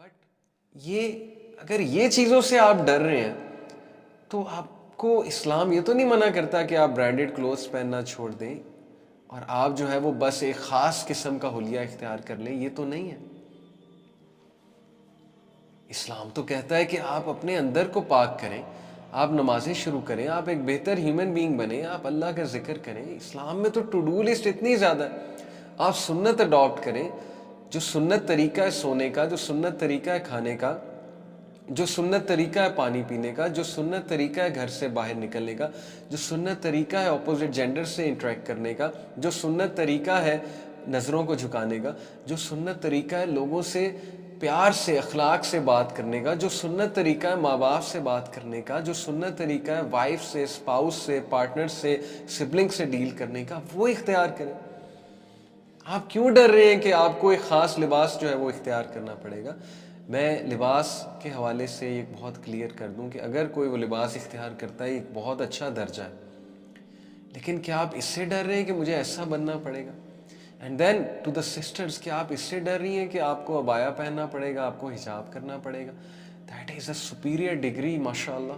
But ये अगर ये चीज़ों से आप डर रहे हैं तो आपको इस्लाम ये तो नहीं मना करता कि आप ब्रांडेड क्लोथ्स पहनना छोड़ दें और आप जो है वो बस एक ख़ास किस्म का हुलिया इख्तियार कर लें, ये तो नहीं है। इस्लाम तो कहता है कि आप अपने अंदर को पाक करें, आप नमाजें शुरू करें, आप एक बेहतर ह्यूमन बीइंग बने, आप अल्लाह का जिक्र करें। इस्लाम में तो टू डू लिस्ट इतनी ज़्यादा है। आप सुन्नत अडॉप्ट करें, जो सुन्नत तरीका है सोने का, जो सुन्नत तरीका है खाने का, जो सुन्नत तरीका है पानी पीने का, जो सुन्नत तरीका है घर से बाहर निकलने का, जो सुन्नत तरीका है ऑपोजिट जेंडर से इंटरेक्ट करने का, जो सुन्नत तरीका है नज़रों को झुकाने का, जो सुन्नत तरीका है लोगों से प्यार से अखलाक से बात करने का, जो सुन्नत तरीका है माँ बाप से बात करने का, जो सुन्नत तरीका है वाइफ से, स्पाउस से, पार्टनर से, सिबलिंग से डील करने का, वो इख्तियार करें। आप क्यों डर रहे हैं कि आपको एक ख़ास लिबास जो है वो इख्तियार करना पड़ेगा? मैं लिबास के हवाले से एक बहुत क्लियर कर दूं कि अगर कोई वो लिबास इख्तियार करता है एक बहुत अच्छा दर्जा है, लेकिन क्या आप इससे डर रहे हैं कि मुझे ऐसा बनना पड़ेगा? And then to the sisters, क्या आप इससे डर रही हैं कि आपको अबाया पहनना पड़ेगा, आपको हिजाब करना पड़ेगा? That is a superior degree माशाल्लाह।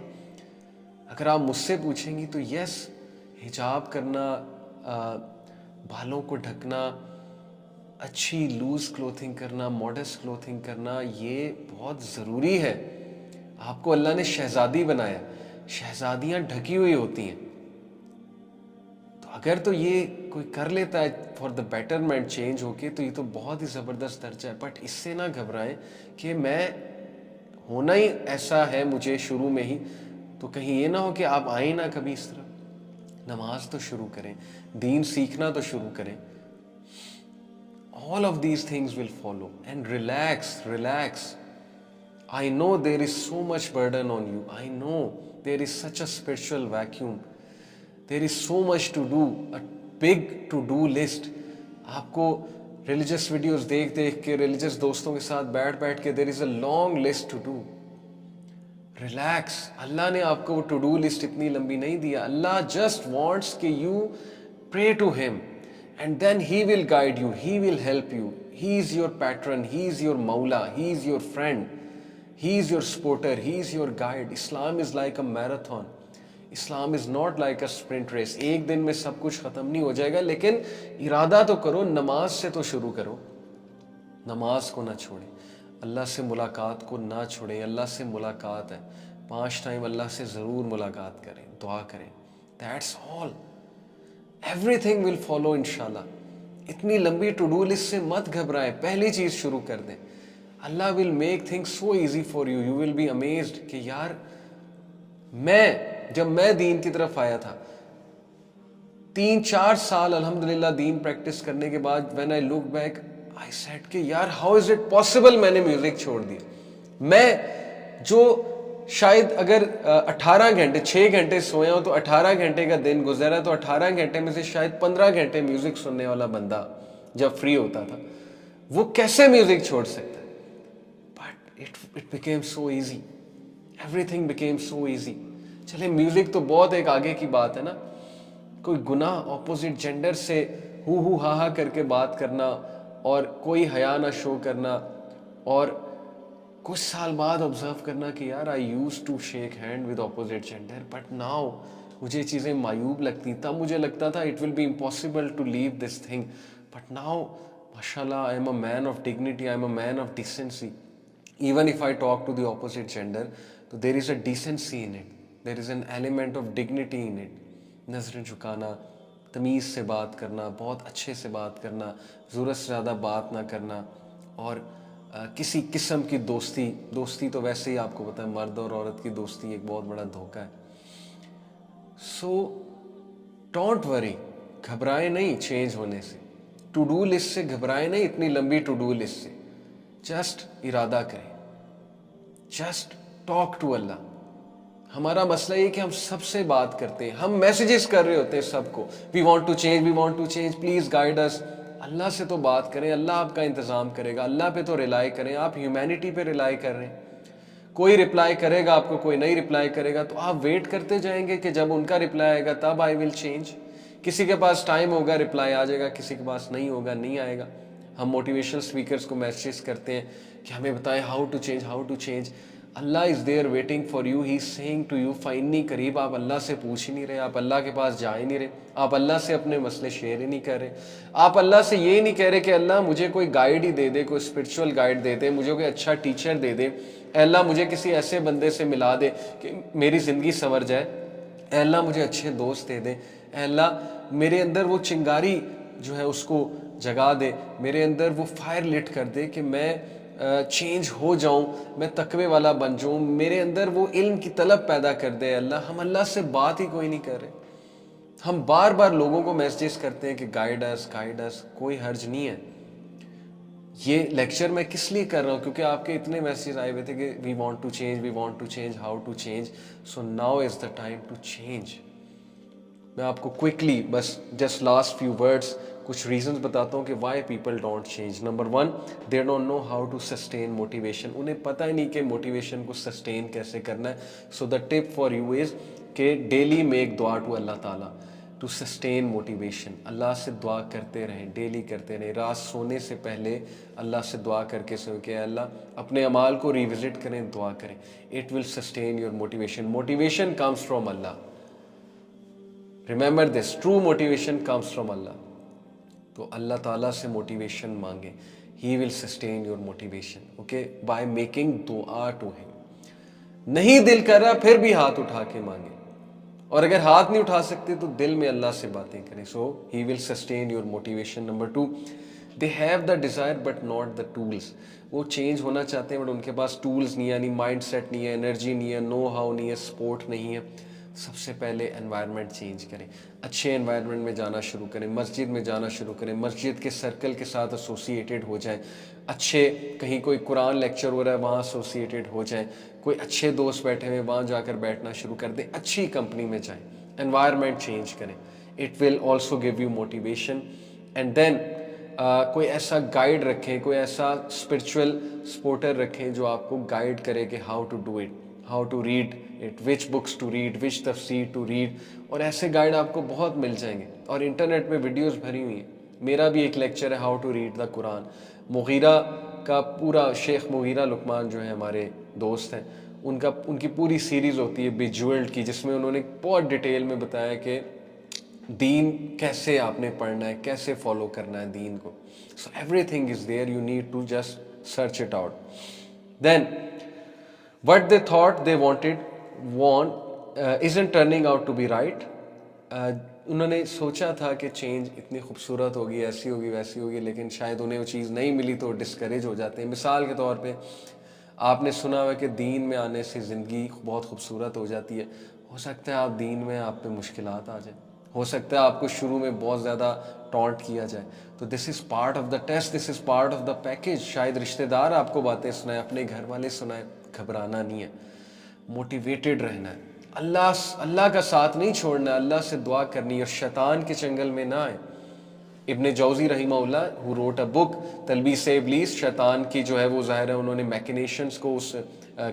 अगर आप मुझसे पूछेंगी तो यस, हिजाब करना, बालों को ढकना, अच्छी लूज क्लोथिंग करना, मॉडेस्ट क्लोथिंग करना, ये बहुत ज़रूरी है। आपको अल्लाह ने शहजादी बनाया, शहजादियाँ ढकी हुई होती हैं। तो अगर तो ये कोई कर लेता है फॉर द बेटरमेंट चेंज होके, तो ये तो बहुत ही ज़बरदस्त दर्जा है। बट इससे ना घबराएं कि मैं होना ही ऐसा है मुझे शुरू में ही, तो कहीं ये ना हो कि आप आए ना कभी इस तरह। नमाज तो शुरू करें, दीन सीखना तो शुरू करें। All of these things will follow, and relax. I know there is so much burden on you. I know there is such a spiritual vacuum. There is so much to do, a big to-do list. आपको religious videos देख देख के, religious दोस्तों के साथ बैठ बैठ के, there is a long list to do. Relax. अल्लाह ने आपको वो to-do list इतनी लंबी नहीं दिया। अल्लाह just wants कि you pray to him. And then he will guide you, he will help you. He is your patron, he is your maula, he is your friend, he is your supporter, he is your guide. Islam is like a marathon. Islam is not like a sprint race. एक दिन में सब कुछ ख़त्म नहीं हो जाएगा, लेकिन इरादा तो करो, नमाज से तो शुरू करो। नमाज को ना छोड़ें, अल्लाह से मुलाकात को ना छोड़ें। अल्लाह से मुलाकात है, 5 टाइम अल्लाह से ज़रूर मुलाकात करें, दुआ करें। That's all. Everything will follow इंशाल्लाह। इतनी लंबी टू डू लिस्ट से मत घबराएं, पहली चीज़ शुरू कर दें। Allah will make things so easy for you, you will be amazed कि यार जब मैं दीन की तरफ आया था 3-4 साल अल्हम्दुलिल्लाह दीन प्रैक्टिस करने के बाद, when I look back I said कि यार हाउ इज़ इट पॉसिबल मैंने म्यूज़िक छोड़ दिया। मैं जो शायद अगर 18 घंटे 6 घंटे सोया हो तो 18 घंटे का दिन गुजरा, तो 18 घंटे में से शायद 15 घंटे म्यूजिक सुनने वाला बंदा जब फ्री होता था, वो कैसे म्यूजिक छोड़ सकता है? But it became so easy, everything became so easy. चले म्यूजिक तो बहुत एक आगे की बात है ना, कोई गुनाह ऑपोजिट जेंडर से हु हा करके बात करना और कोई हया ना शो करना, और कुछ साल बाद ऑब्जर्व करना कि यार I use to shake hand with opposite gender, but now मुझे चीज़ें मायूब लगती। तब मुझे लगता था it will be impossible to leave this thing, but now माशाल्लाह I am a man of dignity, I am a man of decency. Even if I talk to the opposite gender, तो there is a decency in it, there is an element of dignity in it. नज़रें झुकाना, तमीज़ से बात करना, बहुत अच्छे से बात करना, ज़रूरत से ज़्यादा बात ना करना, और किसी किस्म की दोस्ती तो वैसे ही आपको पता है मर्द और औरत की दोस्ती एक बहुत बड़ा धोखा है। सो डोंट वरी, घबराए नहीं चेंज होने से, टू डू लिस्ट से घबराए नहीं, इतनी लंबी टू डू लिस्ट से। जस्ट इरादा करें, जस्ट टॉक टू अल्लाह। हमारा मसला ये कि हम सबसे बात करते हैं, हम मैसेजेस कर रहे होते हैं सबको, we want to change, please guide us. अल्लाह से तो बात करें, अल्लाह आपका इंतज़ाम करेगा, अल्लाह पे तो रिलाई करें। आप ह्यूमैनिटी पे रिलाई कर रहे हैं, कोई रिप्लाई करेगा आपको, कोई नहीं रिप्लाई करेगा, तो आप वेट करते जाएंगे कि जब उनका रिप्लाई आएगा तब आई विल चेंज। किसी के पास टाइम होगा रिप्लाई आ जाएगा, किसी के पास नहीं होगा नहीं आएगा। हम मोटिवेशनल स्पीकर्स को मैसेज करते हैं कि हमें बताएं how to change, how to change. Allah is there waiting for you, he is saying to you, fine नहीं करीब। आप अल्लाह से पूछ ही नहीं रहे, आप अल्लाह के पास जा ही नहीं रहे, आप अल्लाह से अपने मसले शेयर ही नहीं कर रहे, आप अल्लाह से ये नहीं कह रहे कि अल्लाह मुझे कोई गाइड ही दे दे, कोई स्पिरिचुअल गाइड दे दे, मुझे कोई अच्छा टीचर दे दे, अल्लाह मुझे किसी ऐसे बंदे से मिला दे कि मेरी ज़िंदगी संवर जाए, अल्लाह मुझे अच्छे दोस्त दे दे, अल्लाह मेरे अंदर वो चिंगारी जो है उसको जगा दे, मेरे अंदर वो फायर लिट कर दे कि मैं चेंज हो जाऊं, मैं तकवे वाला बन जाऊं, मेरे अंदर वो इल्म की तलब पैदा कर दे अल्लाह। हम अल्लाह से बात ही कोई नहीं कर रहे, हम बार बार लोगों को मैसेज करते हैं कि गाइड अस, गाइड अस। कोई हर्ज नहीं है। ये लेक्चर मैं किस लिए कर रहा हूँ? क्योंकि आपके इतने मैसेज आए हुए थे कि we want to change, we want to change, how to change. So now is the time to change. मैं आपको क्विकली बस जस्ट लास्ट फ्यू वर्ड्स कुछ रीजंस बताता हूँ कि why people don't change. Number one, they don't know how to sustain motivation. उन्हें पता ही नहीं कि मोटिवेशन को सस्टेन कैसे करना है। So the tip for you is कि डेली मेक दुआ टू अल्लाह ताला टू सस्टेन मोटिवेशन। अल्लाह से दुआ करते रहें, डेली करते रहें। रात सोने से पहले अल्लाह से दुआ करके सोएं कि अल्लाह अपने अमाल को रिविजिट करें, दुआ करें। It will sustain your motivation. Motivation comes from Allah. Remember this, true motivation comes from Allah. तो अल्लाह ताला से मोटिवेशन मांगे, he will sustain your motivation, okay, by making दुआ टू हिम। नहीं दिल कर रहा फिर भी हाथ उठा के मांगे, और अगर हाथ नहीं उठा सकते तो दिल में अल्लाह से बातें करें। So he will sustain your motivation. Number two, they have the desire but not the tools. वो चेंज होना चाहते हैं बट उनके पास टूल्स नहीं है, यानी माइंड सेट नहीं है, एनर्जी नहीं है, नो हाउ नहीं है, सपोर्ट नहीं है। सबसे पहले एनवायरनमेंट चेंज करें, अच्छे एनवायरनमेंट में जाना शुरू करें, मस्जिद में जाना शुरू करें, मस्जिद के सर्कल के साथ एसोसिएटेड हो जाएं, अच्छे कहीं कोई कुरान लेक्चर हो रहा है वहाँ एसोसिएटेड हो जाएं, कोई अच्छे दोस्त बैठे हुए वहाँ जाकर बैठना शुरू कर दें, अच्छी कंपनी में जाएं, एनवायरनमेंट चेंज करें। It will also give you motivation. And then कोई ऐसा गाइड रखें, कोई ऐसा स्पिरिचुअल सपोर्टर रखें जो आपको गाइड करे कि how to do it, how to read it, which books to read, which तफसीर टू रीड। और ऐसे गाइड आपको बहुत मिल जाएंगे और इंटरनेट में वीडियोस भरी हुई हैं। मेरा भी एक लेक्चर है how to read the Quran. Mughira का पूरा, शेख मुगीरा लुकमान जो है हमारे दोस्त हैं, उनकी पूरी सीरीज़ होती है बिजुअल्ड की, जिसमें उन्होंने बहुत डिटेल में बताया कि दीन कैसे आपने पढ़ना है, कैसे फॉलो करना है दीन को। So everything is there, you need to just search it out. Then what they thought they want isn't turning out to be right. उन्होंने सोचा था कि चेंज इतनी खूबसूरत होगी, ऐसी होगी, वैसी होगी, लेकिन शायद उन्हें वो चीज़ नहीं मिली तो डिस्करेज हो जाते हैं। मिसाल के तौर पे आपने सुना हुआ कि दीन में आने से ज़िंदगी बहुत खूबसूरत हो जाती है। हो सकता है आप दीन में आप पे मुश्किलात आ जाए, हो सकता है आपको शुरू में बहुत ज़्यादा टॉन्ट किया जाए, तो this is part of the test, this is part of the package. शायद रिश्तेदार आपको बातें सुनाए, अपने घर वाले सुनाए, घबराना नहीं है, मोटिवेटेड रहना है, अल्लाह का साथ नहीं छोड़ना है, अल्लाह से दुआ करनी है और शैतान के चंगल में ना आए। इब्ने जौज़ी रहिमहुल्लाह हु रोट अ बुक तलबीस इब्लीस, शैतान की जो है वो ज़ाहिर है उन्होंने मैकिनेशंस को उस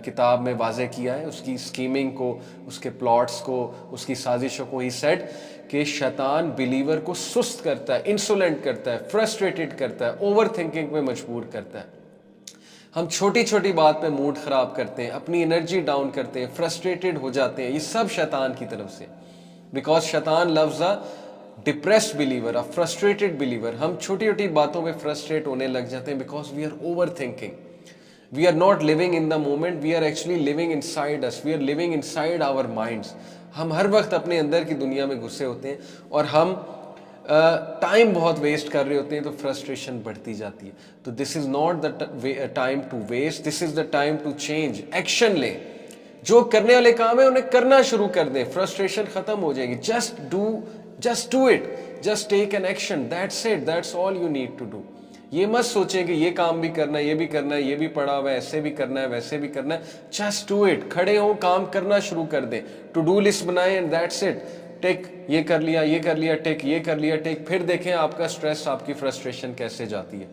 किताब में वाज़े किया है, उसकी स्कीमिंग को, उसके प्लॉट्स को, उसकी साजिशों को। ही सेड कि शैतान बिलीवर को सुस्त करता है, इंसोलेंट करता है, फ्रस्ट्रेटेड करता है, ओवर थिंकिंग पे मजबूर करता है। हम छोटी छोटी बात पे मूड ख़राब करते हैं, अपनी एनर्जी डाउन करते हैं, फ्रस्ट्रेटेड हो जाते हैं, ये सब शैतान की तरफ से। बिकॉज शैतान loves a depressed believer, a frustrated believer. हम छोटी छोटी बातों पे फ्रस्ट्रेट होने लग जाते हैं because we are overthinking, we are not living in the moment, we are actually living inside us, we are living inside our minds. हम हर वक्त अपने अंदर की दुनिया में घुसे होते हैं और हम टाइम बहुत वेस्ट कर रहे होते हैं, तो फ्रस्ट्रेशन बढ़ती जाती है। तो this is not the time to waste, this is the time to change. Action लें, जो करने वाले काम है उन्हें करना शुरू कर दें, फ्रस्ट्रेशन खत्म हो जाएगी। Just do it, just take an action, that's it, that's all you need to do. ये मत सोचें कि ये काम भी करना है, ये भी करना है, ये भी पड़ा हुआ है, ऐसे भी करना है, वैसे भी करना है। जस्ट डू इट, खड़े हो, काम करना शुरू कर दें, टू डू लिस्ट बनाएं एंड दैट्स इट। टेक ये कर लिया, ये कर लिया, टेक ये कर लिया, टेक, फिर देखें आपका स्ट्रेस, आपकी फ्रस्ट्रेशन कैसे जाती है।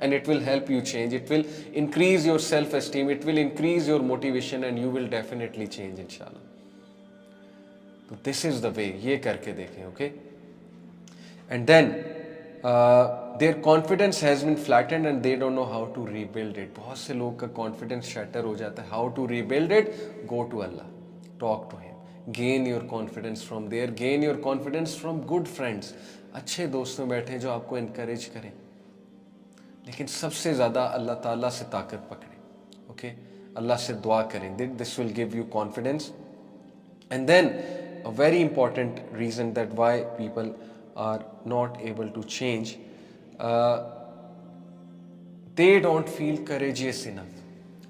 And it will help you change, it will increase your self esteem, it will increase your motivation and you will definitely change इंशाल्लाह। तो दिस इज द वे, ये करके देखें, okay. And then their confidence has been flattened and they don't know how to rebuild it. बहुत से लोग का confidence shatter हो जाता है। How to rebuild it? Go to Allah, talk to him, gain your confidence from there, gain your confidence from good friends. अच्छे दोस्त में बैठे जो आपको इनकरेज करें, लेकिन सबसे ज़्यादा अल्लाह ताला से ताकत पकड़ें। ओके, अल्लाह से दुआ करें, this will give you confidence. And then a very important reason that why people are not able to change, they don't feel courageous enough।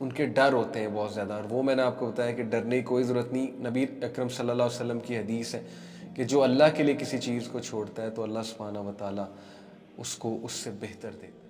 उनके डर होते हैं बहुत ज़्यादा, और वो मैंने आपको बताया कि डरने की कोई ज़रूरत नहीं। नबी अकरम सल्लल्लाहु अलैहि वसल्लम की हदीस है कि जो अल्लाह के लिए किसी चीज़ को छोड़ता है तो अल्लाह सुब्हानहू व तआला उसको उससे बेहतर देता है।